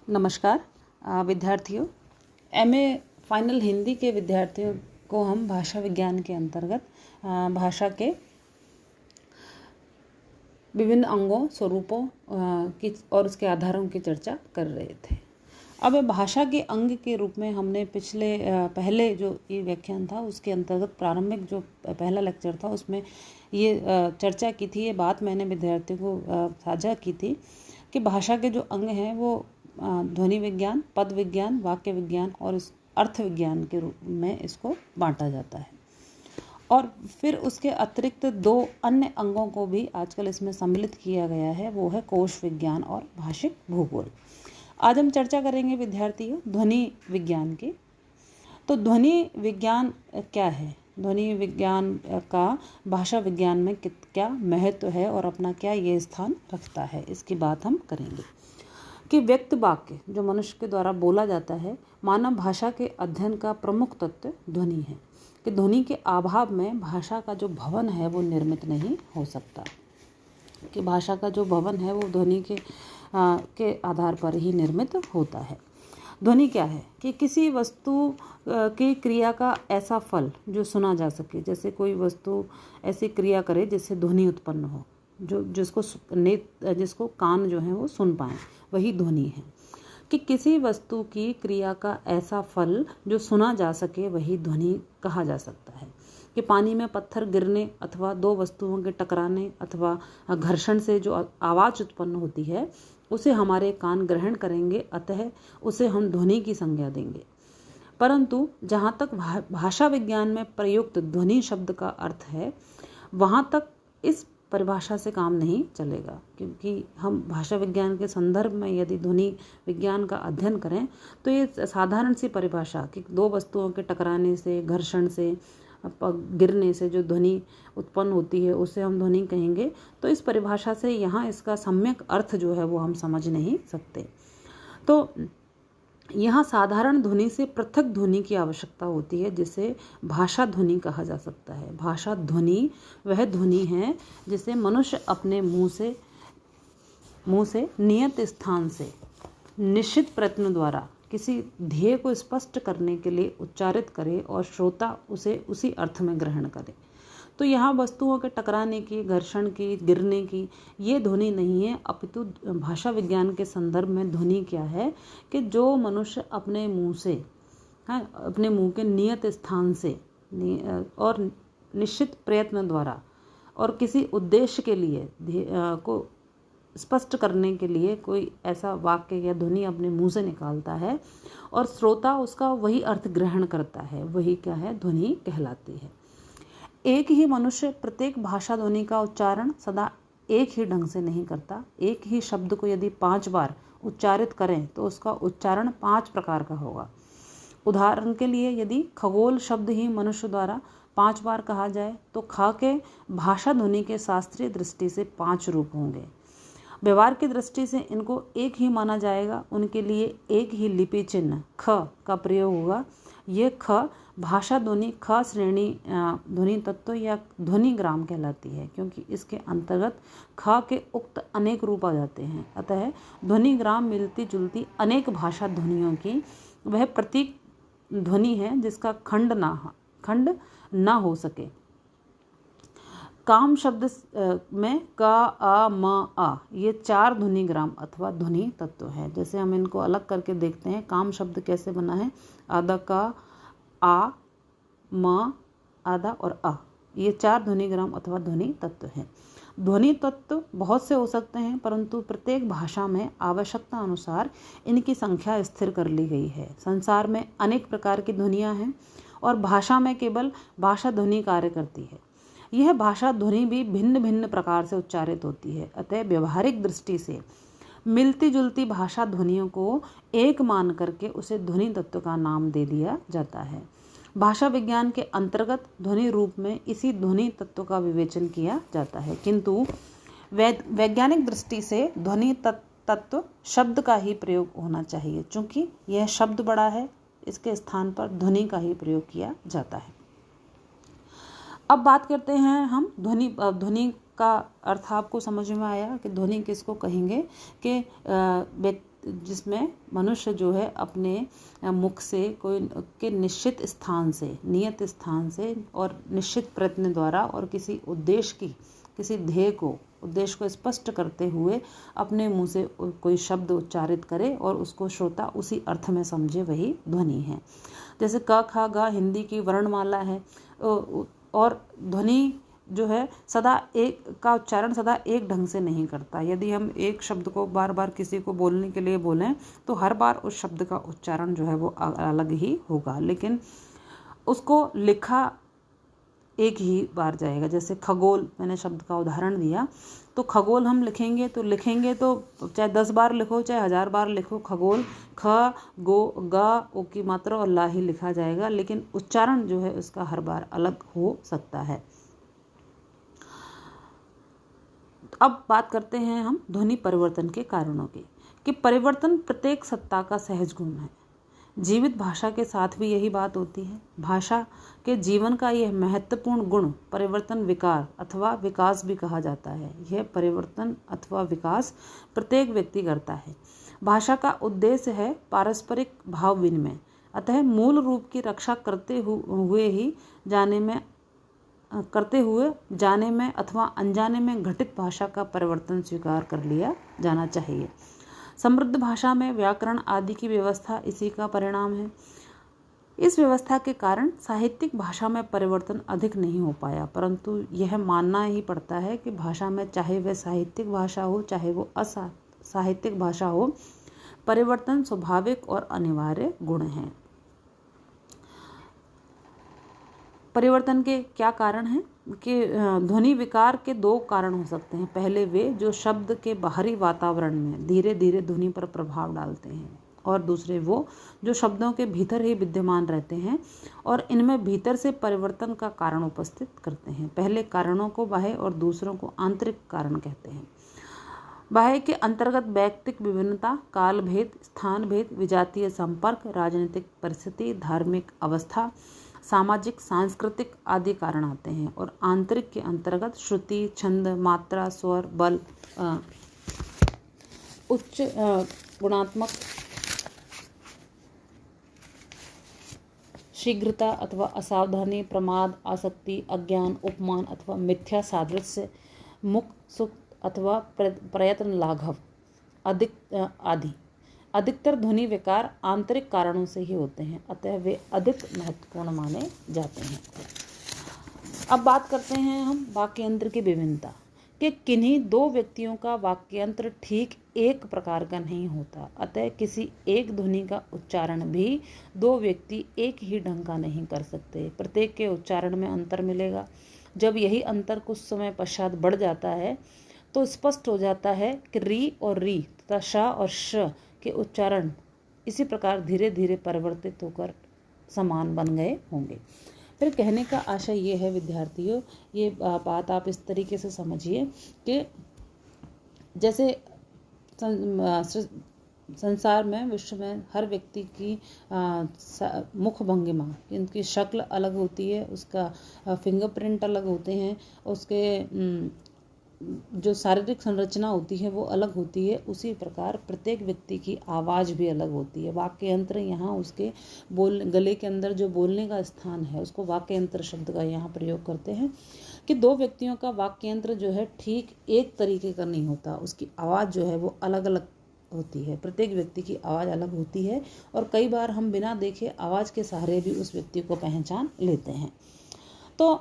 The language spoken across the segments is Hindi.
नमस्कार विद्यार्थियों। एमए फाइनल हिंदी के विद्यार्थियों को हम भाषा विज्ञान के अंतर्गत भाषा के विभिन्न अंगों, स्वरूपों की और उसके आधारों की चर्चा कर रहे थे। अब भाषा के अंग के रूप में हमने पहले जो ये व्याख्यान था उसके अंतर्गत प्रारंभिक जो पहला लेक्चर था उसमें ये चर्चा की थी। ये बात मैंने विद्यार्थियों को साझा की थी कि भाषा के जो अंग हैं वो ध्वनि विज्ञान, पद विज्ञान, वाक्य विज्ञान और इस अर्थ विज्ञान के रूप में इसको बांटा जाता है। और फिर उसके अतिरिक्त दो अन्य अंगों को भी आजकल इसमें सम्मिलित किया गया है, वो है कोश विज्ञान और भाषिक भूगोल। आज हम चर्चा करेंगे विद्यार्थियों ध्वनि विज्ञान की। तो ध्वनि विज्ञान क्या है, ध्वनि विज्ञान का भाषा विज्ञान में क्या महत्व है और अपना क्या ये स्थान रखता है, इसकी बात हम करेंगे। कि व्यक्त वाक्य जो मनुष्य के द्वारा बोला जाता है, मानव भाषा के अध्ययन का प्रमुख तत्व ध्वनि है। कि ध्वनि के अभाव में भाषा का जो भवन है वो निर्मित नहीं हो सकता। कि भाषा का जो भवन है वो ध्वनि के आधार पर ही निर्मित होता है। ध्वनि क्या है कि किसी वस्तु की क्रिया का ऐसा फल जो सुना जा सके। जैसे कोई वस्तु ऐसी क्रिया करे जिससे ध्वनि उत्पन्न हो, जिसको कान जो है वो सुन पाए, वही ध्वनि है। कि किसी वस्तु की क्रिया का ऐसा फल जो सुना जा सके वही ध्वनि कहा जा सकता है। कि पानी में पत्थर गिरने अथवा दो वस्तुओं के टकराने अथवा घर्षण से जो आवाज़ उत्पन्न होती है उसे हमारे कान ग्रहण करेंगे, अतः उसे हम ध्वनि की संज्ञा देंगे। परंतु जहाँ तक भाषा विज्ञान में प्रयुक्त ध्वनि शब्द का अर्थ है, वहाँ तक इस परिभाषा से काम नहीं चलेगा। क्योंकि हम भाषा विज्ञान के संदर्भ में यदि ध्वनि विज्ञान का अध्ययन करें तो ये साधारण सी परिभाषा कि दो वस्तुओं के टकराने से, घर्षण से, गिरने से जो ध्वनि उत्पन्न होती है उसे हम ध्वनि कहेंगे। तो इस परिभाषा से यहाँ इसका सम्यक अर्थ जो है वो हम समझ नहीं सकते। तो यहाँ साधारण ध्वनि से पृथक ध्वनि की आवश्यकता होती है, जिसे भाषा ध्वनि कहा जा सकता है। भाषा ध्वनि वह ध्वनि है जिसे मनुष्य अपने मुंह से नियत स्थान से निश्चित प्रयत्न द्वारा किसी ध्येय को स्पष्ट करने के लिए उच्चारित करे और श्रोता उसे उसी अर्थ में ग्रहण करे। तो यहाँ वस्तुओं के टकराने की, घर्षण की, गिरने की ये ध्वनि नहीं है, अपितु भाषा विज्ञान के संदर्भ में ध्वनि क्या है कि जो मनुष्य अपने मुंह के नियत स्थान से और निश्चित प्रयत्न द्वारा और किसी उद्देश्य के लिए को स्पष्ट करने के लिए कोई ऐसा वाक्य या ध्वनि अपने मुंह से निकालता है और श्रोता उसका वही अर्थ ग्रहण करता है, वही क्या है, ध्वनि कहलाती है। एक ही मनुष्य प्रत्येक भाषा ध्वनि का उच्चारण सदा एक ही ढंग से नहीं करता। एक ही शब्द को यदि 5 बार उच्चारित करें तो उसका उच्चारण 5 प्रकार का होगा। उदाहरण के लिए यदि खगोल शब्द ही मनुष्य द्वारा 5 बार कहा जाए तो ख के भाषा ध्वनि के शास्त्रीय दृष्टि से 5 रूप होंगे। व्यवहार की दृष्टि से इनको एक ही माना जाएगा। उनके लिए एक ही लिपि चिन्ह ख का प्रयोग होगा। ये ख भाषा ध्वनि ख श्रेणी ध्वनि तत्व या ध्वनि ग्राम कहलाती है, क्योंकि इसके अंतर्गत ख के उक्त अनेक रूप आ जाते हैं। अतः ध्वनि ग्राम मिलती जुलती अनेक भाषा ध्वनियों की वह प्रतीक ध्वनि है जिसका खंड ना हो सके। काम शब्द में क, अ, म, आ ये 4 ध्वनि ग्राम अथवा ध्वनि तत्व है। जैसे हम इनको अलग करके देखते हैं। काम शब्द कैसे बना है, आधा का, आ, म, आधा और अ, ये 4 ध्वनि ग्राम अथवा ध्वनि तत्व है। ध्वनि तत्व बहुत से हो सकते हैं, परंतु प्रत्येक भाषा में आवश्यकता अनुसार इनकी संख्या स्थिर कर ली गई है। संसार में अनेक प्रकार की ध्वनियाँ हैं और भाषा में केवल भाषा ध्वनि कार्य करती है। यह भाषा ध्वनि भी भिन्न भिन्न प्रकार से उच्चारित होती है। अतः व्यवहारिक दृष्टि से मिलती जुलती भाषा ध्वनियों को एक मान करके उसे ध्वनि तत्व का नाम दे दिया जाता है। भाषा विज्ञान के अंतर्गत ध्वनि रूप में इसी ध्वनि तत्व का विवेचन किया जाता है, किंतु वैज्ञानिक दृष्टि से ध्वनि तत्व शब्द का ही प्रयोग होना चाहिए। चूँकि यह शब्द बड़ा है, इसके स्थान पर ध्वनि का ही प्रयोग किया जाता है। अब बात करते हैं हम ध्वनि का अर्थ आपको समझ में आया कि ध्वनि किसको कहेंगे। कि जिसमें मनुष्य जो है अपने मुख से कोई के निश्चित स्थान से, नियत स्थान से और निश्चित प्रयत्न द्वारा और किसी ध्येय को, उद्देश्य को स्पष्ट करते हुए अपने मुंह से कोई शब्द उच्चारित करे और उसको श्रोता उसी अर्थ में समझे, वही ध्वनि है। जैसे क ख ग हिंदी की वर्णमाला है और ध्वनि जो है सदा एक का उच्चारण सदा एक ढंग से नहीं करता। यदि हम एक शब्द को बार बार किसी को बोलने के लिए बोलें तो हर बार उस शब्द का उच्चारण जो है वो अलग ही होगा, लेकिन उसको लिखा एक ही बार जाएगा। जैसे खगोल, मैंने शब्द का उदाहरण दिया, तो खगोल हम लिखेंगे तो चाहे 10 बार लिखो चाहे 1000 बार लिखो, खगोल ख गो ग ओ की मात्रा और ला ही लिखा जाएगा, लेकिन उच्चारण जो है उसका हर बार अलग हो सकता है। अब बात करते हैं हम ध्वनि परिवर्तन के कारणों की, कि परिवर्तन प्रत्येक सत्ता का सहज गुण है। जीवित भाषा के साथ भी यही बात होती है। भाषा के जीवन का यह महत्वपूर्ण गुण परिवर्तन विकार अथवा विकास भी कहा जाता है। यह परिवर्तन अथवा विकास प्रत्येक व्यक्ति करता है। भाषा का उद्देश्य है पारस्परिक भाव विनिमय, अतः मूल रूप की रक्षा करते हुए जाने में अथवा अनजाने में घटित भाषा का परिवर्तन स्वीकार कर लिया जाना चाहिए। समृद्ध भाषा में व्याकरण आदि की व्यवस्था इसी का परिणाम है। इस व्यवस्था के कारण साहित्यिक भाषा में परिवर्तन अधिक नहीं हो पाया, परंतु यह मानना ही पड़ता है कि भाषा में, चाहे वह साहित्यिक भाषा हो चाहे वो असाहित्यिक भाषा हो, परिवर्तन स्वाभाविक और अनिवार्य गुण हैं। परिवर्तन के क्या कारण हैं कि ध्वनि विकार के 2 कारण हो सकते हैं। पहले वे जो शब्द के बाहरी वातावरण में धीरे धीरे ध्वनि पर प्रभाव डालते हैं, और दूसरे वो जो शब्दों के भीतर ही विद्यमान रहते हैं और इनमें भीतर से परिवर्तन का कारण उपस्थित करते हैं। पहले कारणों को बाह्य और दूसरों को आंतरिक कारण कहते हैं। बाह्य के अंतर्गत व्यक्तिक विभिन्नता, काल भेद, स्थान भेद, विजातीय संपर्क, राजनीतिक परिस्थिति, धार्मिक अवस्था, सामाजिक सांस्कृतिक आदि कारण आते हैं, और आंतरिक के अंतर्गत श्रुति, छंद, मात्रा, स्वर, बल, उच्च गुणात्मक शीघ्रता अथवा असावधानी, प्रमाद, आसक्ति, अज्ञान, उपमान अथवा मिथ्या सादृश्य, मुख सुख अथवा प्रयत्न लाघव आदि। अधिकतर ध्वनि विकार आंतरिक कारणों से ही होते हैं, अतः वे अधिक महत्वपूर्ण माने जाते हैं। अब बात करते हैं हम वाक्यंत्र की विभिन्नता, कि किन्हीं 2 व्यक्तियों का वाक्यंत्र ठीक एक प्रकार का नहीं होता, अतः किसी एक ध्वनि का उच्चारण भी 2 व्यक्ति एक ही ढंग का नहीं कर सकते। प्रत्येक के उच्चारण में अंतर मिलेगा। जब यही अंतर कुछ समय पश्चात बढ़ जाता है तो स्पष्ट हो जाता है कि री और री तथा श और श के उच्चारण इसी प्रकार धीरे धीरे परिवर्तित होकर समान बन गए होंगे। फिर कहने का आशय ये है विद्यार्थियों, ये बात आप इस तरीके से समझिए कि जैसे संसार में, विश्व में हर व्यक्ति की मुख भंगिमा, इनकी शक्ल अलग होती है, उसका फिंगरप्रिंट अलग होते हैं, उसके जो शारीरिक संरचना होती है वो अलग होती है। उसी प्रकार प्रत्येक व्यक्ति की आवाज़ भी अलग होती है। वाक्यंत्र यहाँ उसके गले के अंदर जो बोलने का स्थान है उसको वाक्यंत्र शब्द का यहाँ प्रयोग करते हैं, कि 2 व्यक्तियों का वाक्यंत्र जो है ठीक एक तरीके का नहीं होता। उसकी आवाज़ जो है वो अलग अलग होती है। प्रत्येक व्यक्ति की आवाज़ अलग होती है और कई बार हम बिना देखे आवाज़ के सहारे भी उस व्यक्ति को पहचान लेते हैं। तो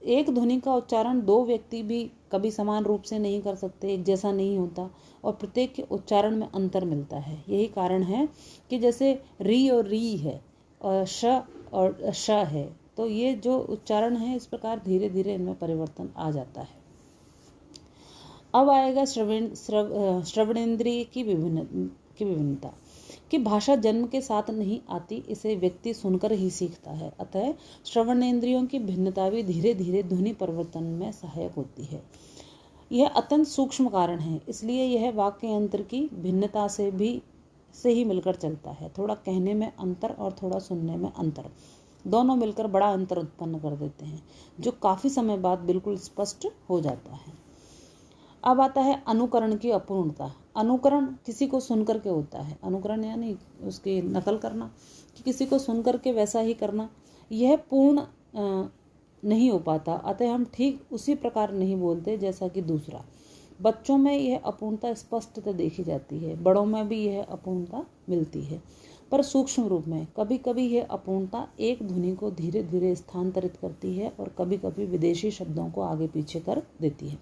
एक ध्वनि का उच्चारण 2 व्यक्ति भी कभी समान रूप से नहीं कर सकते, एक जैसा नहीं होता, और प्रत्येक के उच्चारण में अंतर मिलता है। यही कारण है कि जैसे री और री है और श और श है, तो ये जो उच्चारण है इस प्रकार धीरे धीरे इनमें परिवर्तन आ जाता है। अब आएगा श्रवणेंद्रिय की विभिन्नता, कि भाषा जन्म के साथ नहीं आती, इसे व्यक्ति सुनकर ही सीखता है। अतः श्रवणेंद्रियों की भिन्नता भी धीरे धीरे ध्वनि परिवर्तन में सहायक होती है। यह अत्यंत सूक्ष्म कारण है, इसलिए यह वाक्यंत्र की भिन्नता से ही मिलकर चलता है। थोड़ा कहने में अंतर और थोड़ा सुनने में अंतर, दोनों मिलकर बड़ा अंतर उत्पन्न कर देते हैं, जो काफ़ी समय बाद बिल्कुल स्पष्ट हो जाता है। अब आता है अनुकरण की अपूर्णता। अनुकरण किसी को सुन करके होता है, अनुकरण यानी उसकी नकल करना, कि किसी को सुन करके वैसा ही करना, यह पूर्ण नहीं हो पाता। अतः हम ठीक उसी प्रकार नहीं बोलते जैसा कि दूसरा। बच्चों में यह अपूर्णता स्पष्टतः देखी जाती है, बड़ों में भी यह अपूर्णता मिलती है, पर सूक्ष्म रूप में। कभी कभी यह अपूर्णता एक ध्वनि को धीरे धीरे स्थानांतरित करती है और कभी कभी विदेशी शब्दों को आगे पीछे कर देती है।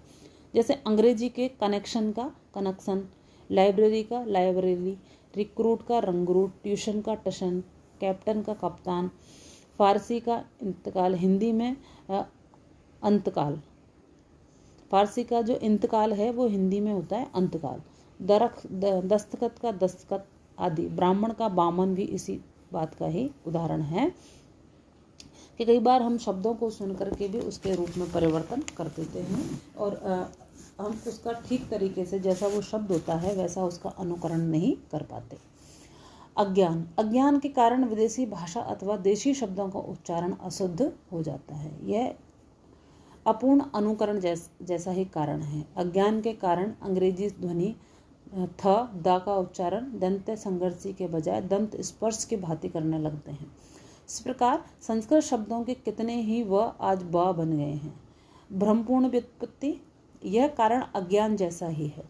जैसे अंग्रेजी के कनेक्शन का कनेक्शन, लाइब्रेरी का लाइब्रेरी, रिक्रूट का रंगरूट, ट्यूशन का टशन, कैप्टन का कप्तान, फारसी का इंतकाल, हिंदी में अंतकाल। फारसी का जो इंतकाल है वो हिंदी में होता है अंतकाल। दस्तखत का दस्तखत आदि। ब्राह्मण का बामन भी इसी बात का ही उदाहरण है कि कई बार हम शब्दों को सुन करके भी उसके रूप में परिवर्तन कर देते हैं और हम उसका ठीक तरीके से जैसा वो शब्द होता है वैसा उसका अनुकरण नहीं कर पाते। अज्ञान। अज्ञान के कारण विदेशी भाषा अथवा देशी शब्दों का उच्चारण अशुद्ध हो जाता है। यह अपूर्ण अनुकरण जैसा ही कारण है। अज्ञान के कारण अंग्रेजी ध्वनि थ द का उच्चारण दंत संघर्षी के बजाय दंत स्पर्श की भांति करने लगते हैं। इस प्रकार संस्कृत शब्दों के कितने ही व आज ब बन गए हैं। भ्रमपूर्ण व्युत्पत्ति। यह कारण अज्ञान जैसा ही है।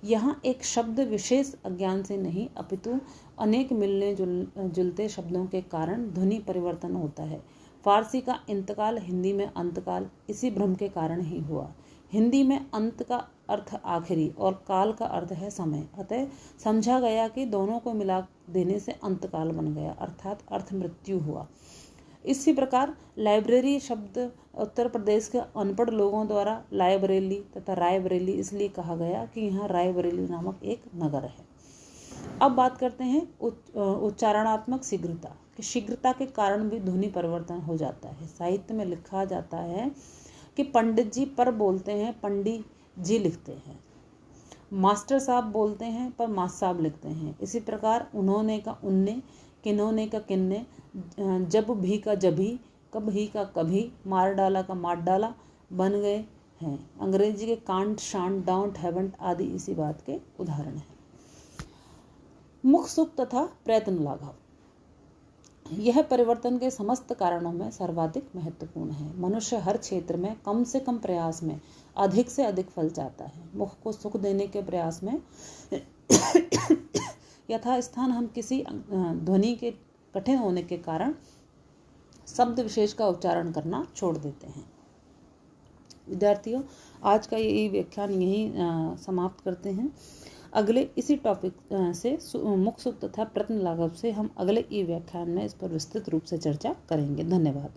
यहाँ एक शब्द विशेष अज्ञान से नहीं अपितु अनेक मिलने जुलते शब्दों के कारण ध्वनि परिवर्तन होता है। फारसी का इंतकाल हिंदी में अंतकाल इसी भ्रम के कारण ही हुआ। हिंदी में अंत का अर्थ आखिरी और काल का अर्थ है समय, अतः समझा गया कि दोनों को मिला देने से अंतकाल बन गया, अर्थात अर्थ मृत्यु हुआ। इसी प्रकार लाइब्रेरी शब्द उत्तर प्रदेश के अनपढ़ लोगों द्वारा लाइब्रेली तथा रायबरेली इसलिए कहा गया कि यहाँ रायबरेली नामक एक नगर है। अब बात करते हैं उच्चारणात्मक शीघ्रता। कि शीघ्रता के कारण भी ध्वनि परिवर्तन हो जाता है। साहित्य में लिखा जाता है कि पंडित जी पर बोलते हैं, पंडित जी लिखते हैं। मास्टर साहब बोलते हैं पर मास्टर साहब लिखते हैं। इसी प्रकार उन्होंने का उनने, किन्होंने का किन्ने, जब भी का जभी, कब ही का कभी, मार डाला का मार डाला बन गए हैं। अंग्रेजी के कांट, शांट, डाउंट, हैवंट आदि इसी बात के उदाहरण हैं। मुख सुख तथा प्रयत्न लाघव। यह परिवर्तन के समस्त कारणों में सर्वाधिक महत्वपूर्ण है। मनुष्य हर क्षेत्र में कम से कम प्रयास में अधिक से अधिक फल चाहता है। मुख को सुख देने के प्रयास में यथास्थान हम किसी ध्वनि के कठिन होने के कारण शब्द विशेष का उच्चारण करना छोड़ देते हैं। विद्यार्थियों, आज का ये व्याख्यान यहीं समाप्त करते हैं। अगले इसी टॉपिक से मुख सुख तथा प्रयत्न लाघव से हम अगले ई व्याख्यान में इस पर विस्तृत रूप से चर्चा करेंगे। धन्यवाद।